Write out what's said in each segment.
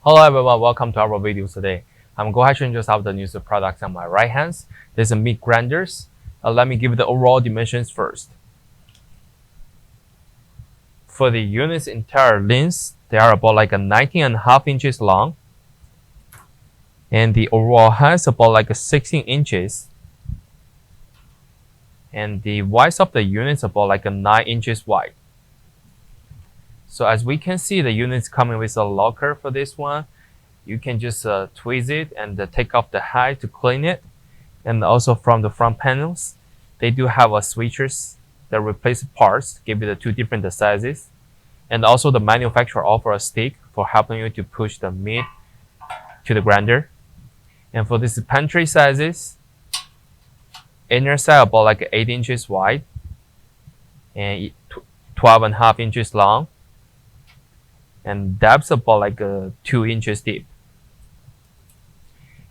Hello everyone, welcome to our video today. I'm going to introduce the new products on my right hand. There's a meat grinders. Let me give you the overall dimensions first. For the unit's entire length, they are about like a 19.5 inches long. And the overall height is about like a 16 inches. And the width of the unit is about like a 9 inches wide. So as we can see, the unit's coming with a locker for this one. You can just twist it and take off the hide to clean it. And also from the front panels, they do have switches that replace parts, give you the two different sizes. And also the manufacturer offers a stick for helping you to push the meat to the grinder. And for this pantry sizes, inner side about like 8 inches wide and 12.5 inches long. And depth about like 2 inches deep.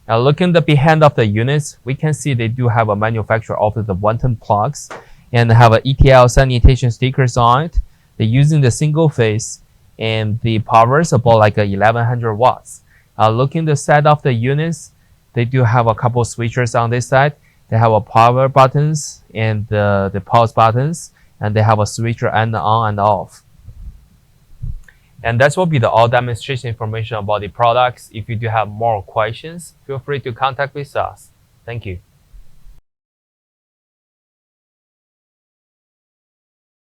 Now looking at the behind of the units, we can see they do have a manufacturer offer the 110 plugs and have a ETL sanitation stickers on it. They're using the single phase and the power is about like 1100 watts. Looking the side of the units, they do have a couple switches on this side. They have a power buttons and the pause buttons, and they have a switcher and on and off. And that will be the all demonstration information about the products. If you do have more questions, feel free to contact with us. Thank you.